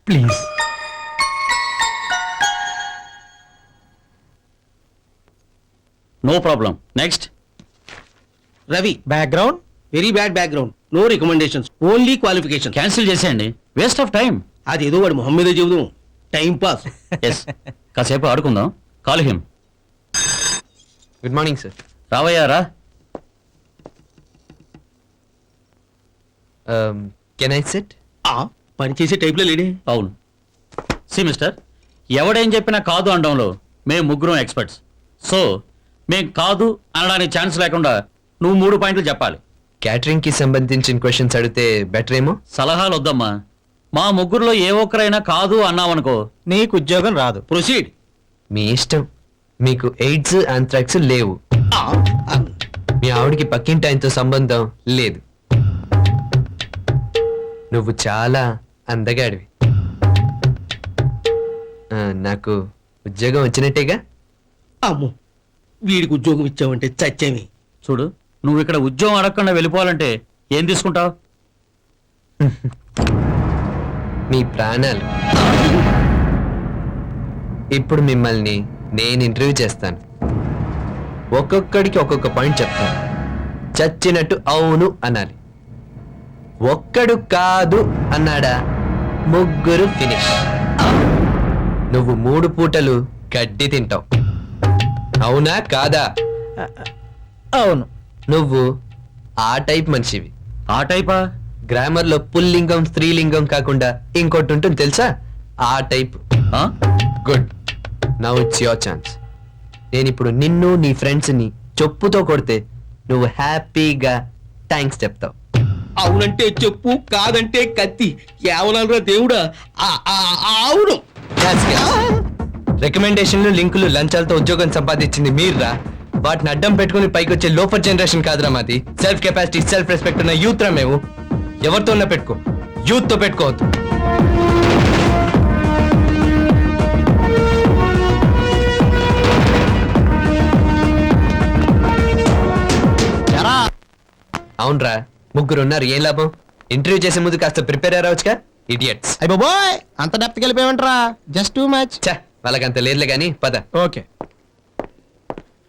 Please. No problem. Next. Ravi, background very bad background, no recommendations, only qualification. Cancel చేసేయండి, waste of time. అదేదో వాడు మొహం మీద చెబుదాం, టైం పాస్. ఎస్, కాసేపు ఆడుకుందాం. Call him. Good morning sir. రావయ్యా రా. Can I SIT? పని చేసే టైప్లో లేడే. అవును. సి మిస్టర్, ఎవడేం చెప్పినా కాదు అనడంలో మేము ముగ్గురం ఎక్స్పర్ట్స్. సో మేం కాదు అనడానికి ఛాన్స్ లేకుండా నువ్వు 3 పాయింట్లు చెప్పాలి. క్యాటరింగ్ కి సంబంధించిన క్వశ్చన్స్ అడిగితే బెటర్ ఏమో. సలహాలు వద్దమ్మా. మా ముగ్గురులో ఏ ఒక్కరైనా కాదు అన్నావనుకో నీకు ఉద్యోగం రాదు. ప్రొసీడ్. మీ ఇష్టం. మీకు ఎయిడ్స్, ఆంథ్రాక్స్ లేవు. మీ ఆవిడికి పక్కింటి ఆయనతో సంబంధం లేదు. నువ్వు చాలా అందగాడివి. నాకు ఉద్యోగం వచ్చినట్టేగా? అమ్మో, వీడికి ఉద్యోగం ఇచ్చావంటే చచ్చేమి. చూడు, నువ్వు ఇక్కడ ఉద్యోగం అడగకుండా వెళ్ళిపోవాలంటే ఏం తీసుకుంటావు? మీ ప్రాణాలు. ఇప్పుడు మిమ్మల్ని నేను ఇంటర్వ్యూ చేస్తాను. ఒక్కొక్కడికి ఒక్కొక్క పాయింట్ చెప్తాను. చచ్చినట్టు అవును అనాలి. ఒక్కడు కాదు అన్నాడా, ముగ్గురు ఫినిష్. నువ్వు 3 పూటలు గడ్డి తింటావు. అవునా కాదా? అవును. నువ్వు ఆ టైప్ మనిషివి. ఆ టైపా? గ్రామర్ లో పుల్లింగం, స్త్రీలింగం కాకుండా ఇంకోటి ఉంటుంది తెలుసా? ఆ type. Good. Now it's your chance. నేను ఇప్పుడు నిన్ను, నీ ఫ్రెండ్స్ ని చెప్పుతో కొడితే నువ్వు హ్యాపీగా థ్యాంక్స్ చెప్తావు. అవునంటే చెప్పు, కాదంటే కత్తి. కేవలం దేవుడా. అవును. రికమెండేషన్లు, లింకులు, లంచాలతో ఉద్యోగం సంపాదించింది మీర్రా. వాటిని అడ్డం పెట్టుకుని పైకి వచ్చే లోఫర్ జనరేషన్ కాదురా మాది. సెల్ఫ్ కెపాసిటీ, సెల్ఫ్ రెస్పెక్ట్ ఉన్న యూత్ రా మేము. ఎవరితో ఉన్నా పెట్టుకో, యూత్ తో పెట్టుకోవద్దు. అవునరా, ముగ్గురు ఉన్నారు, ఏం లాభం? ఇంటర్వ్యూ చేసే ముందు కాస్త ప్రిపేర్ అయ్యవచ్చుగా. ఇడియట్స్. అయ్య బాబోయ్, అంత డెప్త్ వెళ్ళిపోయామంటరా? Just too much. చా, వాళ్ళకంత లేదులే గానీ పద. Okay.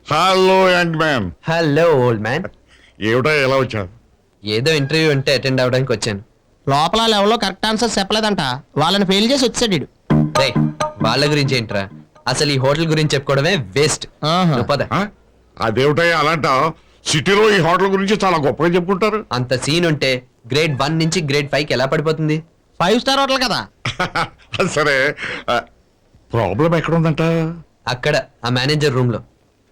Hello young man. Hello old man. ఏమిటో ఎలా వచ్చావు? ఏదో ఇంటర్వ్యూ ఉంటే అటెండ్ అవడానికి వచ్చాను. లోపల లెవెల్లో కరెక్ట్ ఆన్సర్ చెప్పలేదంట, వాళ్ళని ఫెయిల్ చేసి వచ్చాడు వీడు. రేయ్, వాళ్ళ గురించి ఏంట్రా? అసలు ఈ హోటల్ గురించి చెప్పుకోవడమే వేస్ట్. పద. అదేమిటో అలాంటావు? సిటీలో ఈ హోటల్ గురించి చాలా గొప్పగా చెప్పుకుంటారు. అంత సీన్ ఉంటే గ్రేడ్ 1 నుంచి గ్రేడ్ 5 ఎలా పడిపోతుంది? 5 స్టార్ హోటల్ కదా. సరే, ప్రాబ్లం ఎక్కడ ఉందంట? అక్కడ ఆ మేనేజర్ రూమ్ లో.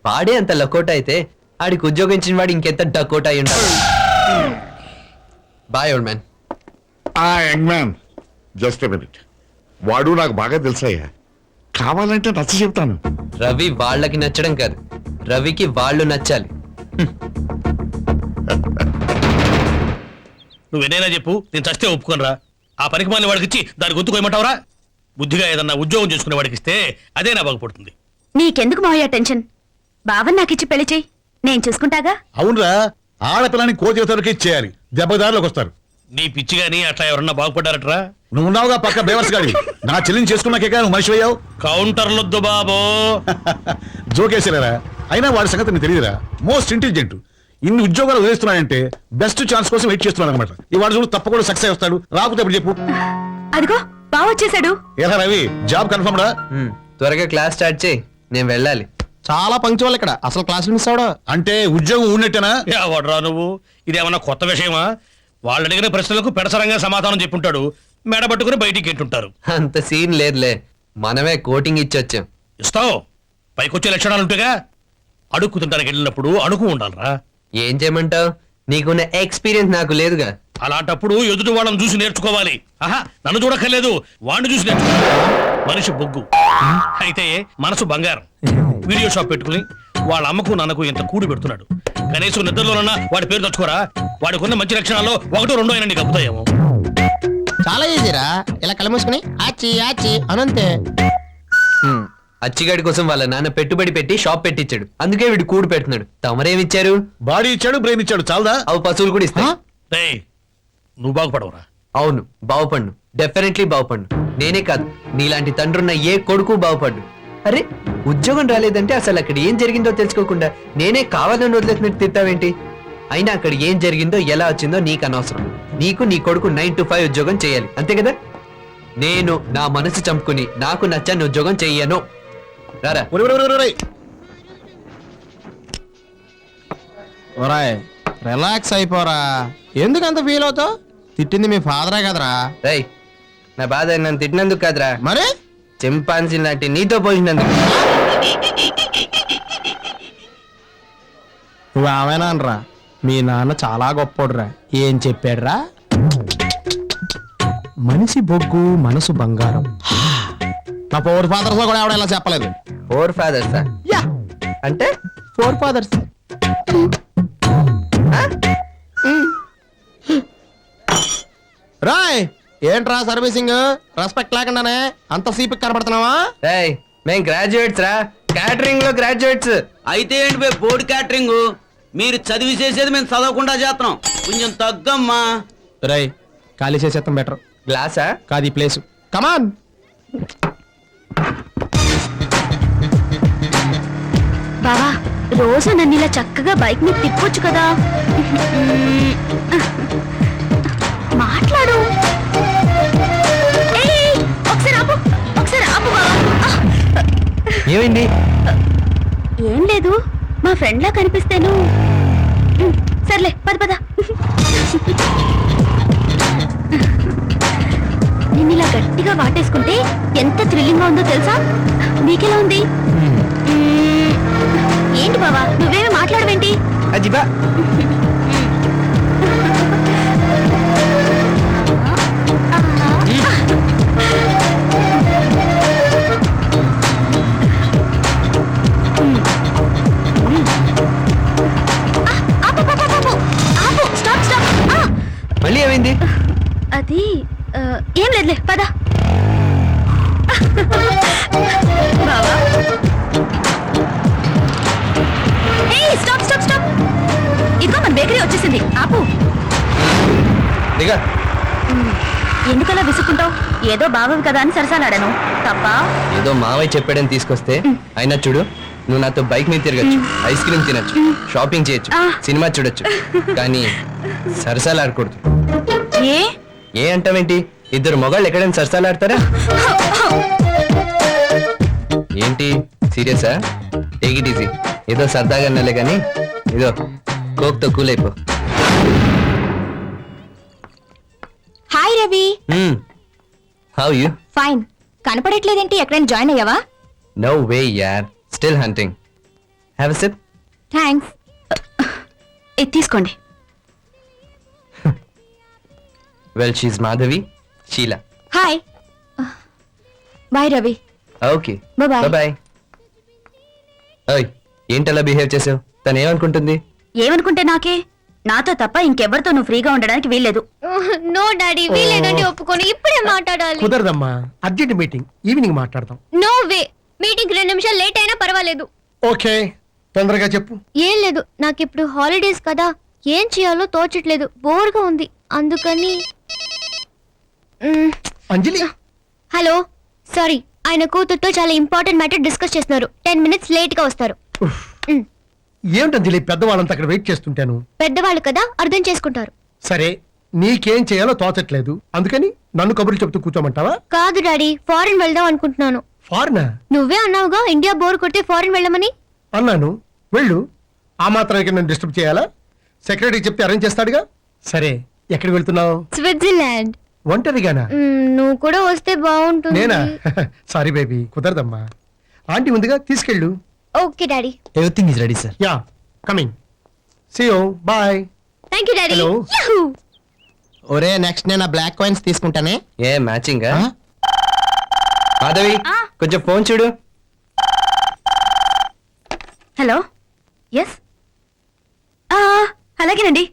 వాడే అంత లకోట అయితే ఆడికి ఉద్యోగం ఇచ్చిన వాడు ఇంకెంత డకోట అయి ఉంటాడు. Boy old man. Young man, just a minute. వాడు నాకు బాగా తెలుసయ్యా. కావాలంటే నచ్చ చెప్తాను. రవి వాళ్ళకి నచ్చడం కాదు, రవికి వాళ్ళు నచ్చాలి. నువ్వేనైనా చెప్పు, నేను చస్తే ఒప్పుకోనరా. ఆ పనికి మాలిన వాడికి ఇచ్చి దాని గొంతు కోయమంటావరా? బుద్ధిగా ఏదన్నా ఉద్యోగం చేసుకునే వాడికి ఇస్తే అదే నా బాగుపడుతుంది. నీకెందుకు మావయ్య టెన్షన్? బావన్ నాకిచ్చి పెళ్లి చెయ్యి, నేను చూసుకుంటాగా. అవునరా, ఆడపిల్లని కోచేతలకి ఇచ్చేయాలి, దెబ్బదారులకు వస్తారు. నీ పిచ్చి గాని అట్లా ఎవరన్నా బాగుపడ్డారట్రా? నువ్వు ఉన్నావుగా పక్క బేవర్స్ గాడి. నా చెల్లిని చేసుకున్నాకే నువ్వు మనిషి అయ్యావు. కౌంటర్లొద్దు బాబో. జోకేసారా? అయినా వాడి సంగతి నీకు తెలియదురా. Most intelligent. ఇన్ని ఉద్యోగాలు వదిలేస్తున్నాయంటే బెస్ట్ ఛాన్స్ కోసం వెయిట్ చేస్తున్నాడు అనమాట. ఈ వాడు చూడు తప్పకుండా సక్సెస్ వస్తాడు. రాకపోతే ఇప్పుడు చెప్పు. అదిగో బావ వచ్చేసాడు. ఎలా రవి, జాబ్ కన్ఫర్మ్ రా? త్వరగా క్లాస్ స్టార్ట్ చేయి, నేను వెళ్ళాలి. చాలా పంక్చువల్ ఇక్కడ, అసలు క్లాసులు మిస్ అవడం అంటే ఉద్యోగం ఉన్నట్టేనా? ఎవడరా నువ్వు? ఇదేమన్నా కొత్త విషయమా? వాళ్ళు అడిగిన ప్రశ్నలకు పెడసరంగా సమాధానం చెప్పుంటాడు, మెడబట్టుకుని బయటికి ఎట్టుంటారు. అంత సీన్ లేదులే, మనమే కోటింగ్ ఇచ్చొచ్చాం. ఇస్తావు, పైకొచ్చే లక్షణాలుంటేగా. అడుక్కు తింటానికి వెళ్ళినప్పుడు అడుగు ఉండాలరా. ఏం చేయమంటావు? నీకున్న ఎక్స్పీరియన్స్ నాకు లేదుగా. అలాంటప్పుడు ఎదుటి వాళ్ళని చూసి నేర్చుకోవాలి. ఆహా, నన్ను చూడక్కర్లేదు, వాడిని చూసి నేర్చుకోవాలి. మనిషి బొగ్గు అయితే మనసు బంగారం. వీడియో షాప్ పెట్టుకుని వాళ్ళ అమ్మకు నాన్నకు ఎంత కూడి పెడుతున్నాడు. కనీసం నిద్రలోనన్నా వాడి పేరు తచ్చుకోరా. వాడికి ఉన్న మంచి లక్షణాల్లో 1, 2 అయినా నీకు అబ్బుతాయేమో. చాలా ఈజీరా, ఇలా కళ్ళు మూసుకుని ఆచి ఆచి అనంతే. అచ్చిగాడి కోసం వాళ్ళ నాన్న పెట్టుబడి పెట్టి షాప్ పెట్టించాడు, అందుకే వీడు కూడు పెడుతున్నాడు. తమరేమిచ్చారు? బాడీ ఇచ్చాడు, బ్రెయిన్ ఇచ్చాడు, చాలదా? అవు పశువులు కూడా ఇస్తా. రేయ్, నువ్వు బాగుపడవురా. అవును, బాగుపడ్ను. డెఫినెట్లీ బాగుపడు. నేనే కాదు, నీలాంటి తండ్రున్న ఏ కొడుకు బాగుపడ్డు. అరే ఉద్యోగం రాలేదంటే అసలు అక్కడ ఏం జరిగిందో తెలుసుకోకుండా నేనే కావాలని వదిలేసినట్టు తిట్టావేంటి? అయినా అక్కడ ఏం జరిగిందో ఎలా వచ్చిందో నీకు అనవసరం. నీకు నీ కొడుకు 9 to 5 ఉద్యోగం చేయాలి, అంతే కదా? నేను నా మనసు చంపుకుని నాకు నచ్చని ఉద్యోగం చెయ్యను. రారా. ఒరాయ్ రిలాక్స్ అయిపోరా, ఎందుకంత ఫీల్ అవుతావు? తిట్టింది మీ ఫాదరే కదరా. రేయ్, నా బాధ నన్ను తిట్టినందుకు కాదురా, మరి చింపాన్సీ లాంటి నీతో పోయినందుకు. నువ్వు ఆమెనా అనరా, మీ నాన్న చాలా గొప్పోడురా. ఏం చెప్పాడురా? మనిషి బొగ్గు మనసు బంగారం. నా 4 ఫాదర్స్ లో కూడా ఎవడ ఇలా చెప్పలేదు. 4 ఫాదర్సా? యా, అంటే 4 ఫాదర్స్. రాయ్ ఏంట్రా సర్వీసింగ్ రెస్పెక్ట్ లేకుండానే అంత సీపి కనబడుతున్నావా? రేయ్, మేం గ్రాడ్యుయేట్స్ రా, క్యాటరింగ్ లో గ్రాడ్యుయేట్స్. అయితే ఏంటి బే బోర్డు క్యాటరింగ్? మీరు చదివి చేసేది మేము చదవకుండా చేస్తున్నాం, కొంచెం తగ్గమ్మా. రాయ్ ఖాళీ చేసేస్తాం బెటర్. గ్లాసా? కాదు ఈ ప్లేస్. కమాన్. బావా రోజు నన్ను ఇలా చక్కగా బైక్ మీద తిప్పొచ్చు కదా. మాట్లాడు. ఏయ్, ఒకసారి ఆపు, ఒకసారి ఆపు బావా. ఏమైంది? ఏం లేదు, మా ఫ్రెండ్ లా కనిపిస్తేను. సర్లే పద పద. నిన్ను ఇలా గట్టిగా వాటేసుకుంటే ఎంత థ్రిల్లింగ్ గా ఉందో తెలుసా? నీకెలా ఉంది? ఏంటి బావా నువ్వేమి మాట్లాడవేంటి? అజిబా. Stop stop. మళ్ళీ ఏమైంది? అది ఏం లేదులే పద. బావా స్టాప్ స్టాప్ స్టాప్. ఇదిగో మన బేకరీ వచ్చేసింది, ఆపు. దిగా. ఎందుకలా విసుక్కుంటావు? ఏదో బావవి కదా అని సరసాలాడాను, తప్ప. ఏదో మావయ్య చెప్పాడని తీసుకొస్తే, అయినా చూడు నువ్వు నాతో బైక్ మీద తిరగచ్చు, ఐస్ క్రీమ్ తినొచ్చు, షాపింగ్ చేయొచ్చు, సినిమా చూడొచ్చు, కానీ సరసాలు ఆడకూడదు. ఏ ఏ అంటావేంటి? ఇద్దరు మొగాళ్ళు ఎక్కడైనా సరసాలు ఆడతారా? ఏంటి సీరియసా? Take it easy. ఏదో సరదాగా అన్నలే కానీ ఏదో కోక్ తో కూల్ అయిపో. Hi Ravi. How you? Fine. కనపడట్లేదేంటి, ఎక్కడైనా జాయిన్ అయ్యావా? నో వే యార్, still hunting. Have a sip. Thanks. ఇది తీసుకోండి. Well she's Madhavi, Sheela. Hi. Bye Ravi. Okay Bye-bye. Bye. ఓయ్ ఏంటలా బిహేవ్ చేసావు? తను ఏమనుకుంటుంది? ఏమనుకుంటే నాకే, నాతో తప్ప ఇంకెవరితో నువ్వు ఫ్రీగా ఉండడానికి వీల్లేదు. నో డాడీ, వీలేదంటే ఒప్పుకొని ఇప్పుడే మాట్లాడాలి. కుదరదమ్మా, అర్జెంట్ మీటింగ్, ఈవినింగ్ మాట్లాడదాం. నో వే, మీటింగ్ 2 నిమిషాలు లేట్ అయినా పర్వాలేదు. ఓకే తొందరగా చెప్పు. ఏం లేదు, నాకు ఇప్పుడు హాలిడేస్ కదా, ఏం చేయాలో తోచట్లేదు, బోర్గా ఉంది, అందుకని. అంజలి హలో, సారీ, ఆయన కూతురుతో చాలా ఇంపార్టెంట్ మ్యాటర్ డిస్కస్ చేస్తున్నారు. 10 minutes లేట్ గా వస్తారు. ఏమిటంజలి, పెద్దవాళ్ళంతా అక్కడ వెయిట్ చేస్తుంటాను. పెద్దవాళ్ళు కదా, అర్థం చేసుకుంటారు. సరే నీకేం చేయాలో తోచట్లేదు, అందుకని నన్ను కబుర్లు చెప్తూ కూర్చోమంటావా? కాదు డాడీ, ఫారెన్ వెళ్దాం అనుకుంటున్నాను. ఫారినా? నువ్వే అన్నావుగా ఇండియా బోర్ కొడితే ఫారెన్ వెళ్ళమని. అన్నాను, వెళ్ళు. ఆ మాత్రానికి నన్ను డిస్టర్బ్ చేయాలా? సెక్రటరీ చెప్తే అరేంజ్ చేస్తాడుగా. సరే ఎక్కడికి వెళ్తున్నావు? స్విట్జర్లాండ్. ఒంటరిగానా? నువ్వు కూడా వస్తే బాగుంటుంది. నేనా? Sorry baby, కుదరదమ్మా. ఆంటీ ఉందిగా, తీసుకెళ్ళు. Okay daddy. Everything is ready sir. Ya coming. See you, bye. Thank you daddy. Hello. Yahoo! ఒరే నెక్స్ట్ నేను బ్లాక్ కాయిన్స్ తీసుకుంటానే. ఏ మ్యాచింగ్? మాధవి కొంచెం ఫోన్ చూడు. Hello, yes. అలాగేనండి,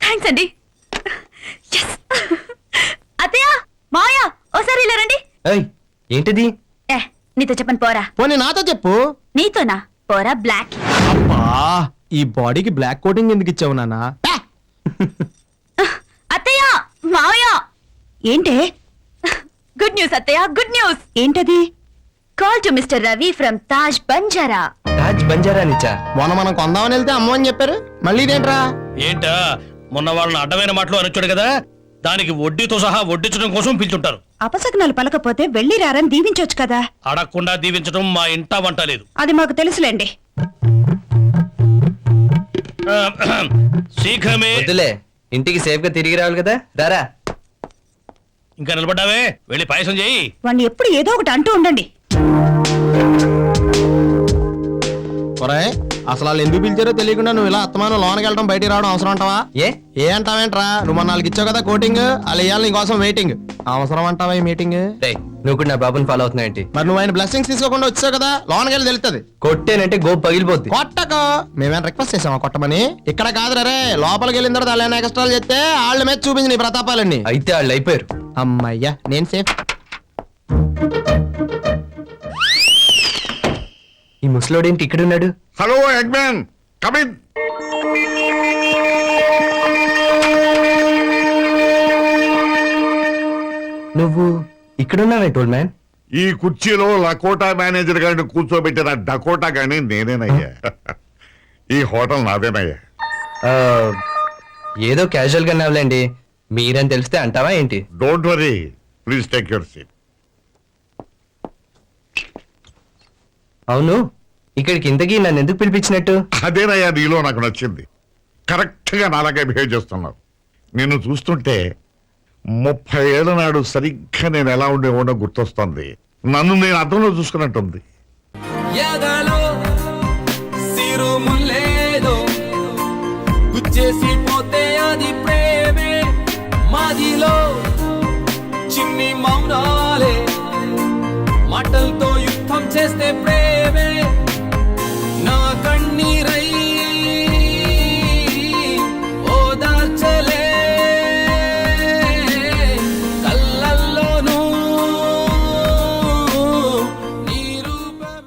థ్యాంక్స్ అండి. Yes. అత్తయ్య, మావయ్య, ఓసారి ఇలా రండి. ఏయ్ ఏంటిది? నీతో చెప్పను పోరా. పోనీ నాతో చెప్పు. నీతోనా? పోరా బ్లాక్. అబ్బా, ఈ బాడీకి బ్లాక్ కోటింగ్ ఎందుకు ఇచ్చావు నాన్న? అత్తయ్య, మావయ్య. ఏంటే గుడ్ న్యూస్ అత్తయ్య, గుడ్ న్యూస్. ఏంటది? Call to mister Ravi from Taj Banjara. Taj Banjara నిచ్చా. మొన్న మనం కొందామని వెళ్తే అమ్మని చెప్పారు, మళ్ళీ ఇదేంట్రా? ఏంటా మొన్న వాళ్ళని అడ్డమైన మాటలు అనొచ్చాడు కదా, దానికి వడ్డీతో సహా వడ్డించడం కోసం పిలుచుంటారు. అపశకునాలు పలకపోతే వెళ్ళి రారని దీవించొచ్చు కదా. అడగకుండా దీవించడం మా ఇంటా వంట లేదు. అది మాకు తెలుసులేండి. శీఘ్రమే. వద్దులే, ఇంటికి సేఫ్ గా తిరిగి రావాలి కదా, రారా. ఇంకా నిలబడ్డావే, వెళ్ళి పాయసం చేయి. వాణ్ణి ఎప్పుడు ఏదో ఒకటి అంటూ ఉండండి. ఒరేయ్, అసలు వాళ్ళు ఎందుకు పిలిచారో తెలియకుండా నువ్వు ఇలా అత్తమానం లోనకి వెళ్ళడం బయటికి రావడం అవసరం అంటావా? ఏ అంటావేంట్రా? నువ్వు మన వాళ్ళకి ఇచ్చావు కదా కోటింగ్, వాళ్ళు ఇవ్వాలి నీకోసం వెయిటింగ్. అవసరం అంటావా ఈ మీటింగ్? రేయ్, నువ్వు కూడా నా బాబుని ఫాలో అవుతున్నాయంటి? మరి నువ్వు ఆయన బ్లెస్సింగ్స్ తీసుకోకుండా వచ్చావు కదా, లోనకి వెళ్ళి తెలుస్తుంది. కొట్టేనంటే గోపు పగిలిపోద్ది. కొట్టకు, మేమేం రిక్వెస్ట్ చేసామా కొట్టమని? ఇక్కడ కాదు రే, లోపలికి వెళ్ళిన తర్వాత వాళ్ళు ఎక్స్ట్రాలు చేస్తే వాళ్ళ మీద చూపించి నీ ప్రతాపాలన్నీ. అయితే వాళ్ళు అయిపోయారు. అమ్మయ్యా, నేను సేఫ్. ఈ ముసలోడేంటి ఇక్కడ ఉన్నాడు? Hello egg man, come in. నువ్వు ఇక్కడున్నావే టోల్ మ్యాన్. ఈ కుర్చీలో లకోటా మేనేజర్ గారిని కూర్చోబెట్టిన డకోటా గాని నేనేనయ్యా. ఈ హోటల్ నాదేనయ్యా. ఆ, ఏదో క్యాజువల్ గా నావులేండి, మీరని తెలిస్తే అంటావా ఏంటి? Don't worry, please take your seat. అవును, ఇక్కడికి ఇంతకీ నన్ను ఎందుకు పిలిపించినట్టు? అదేనయ్యా నీలో నాకు నచ్చింది. కరెక్ట్ గా నాలాగే బిహేవ్ చేస్తున్నావు. నిన్ను చూస్తుంటే 30 ఏళ్ల నాడు సరిగ్గా నేను ఎలా ఉండేవాడో గుర్తొస్తుంది. నన్ను నేను అర్థంలో చూసుకున్నట్టుంది. ఎదలో సిరుములేదో గుచ్చేసి పోతే అది ప్రేమే, మాదిలో చిన్ని మౌనాలే మాటలతో యుద్ధం చేస్తే ప్రేమ.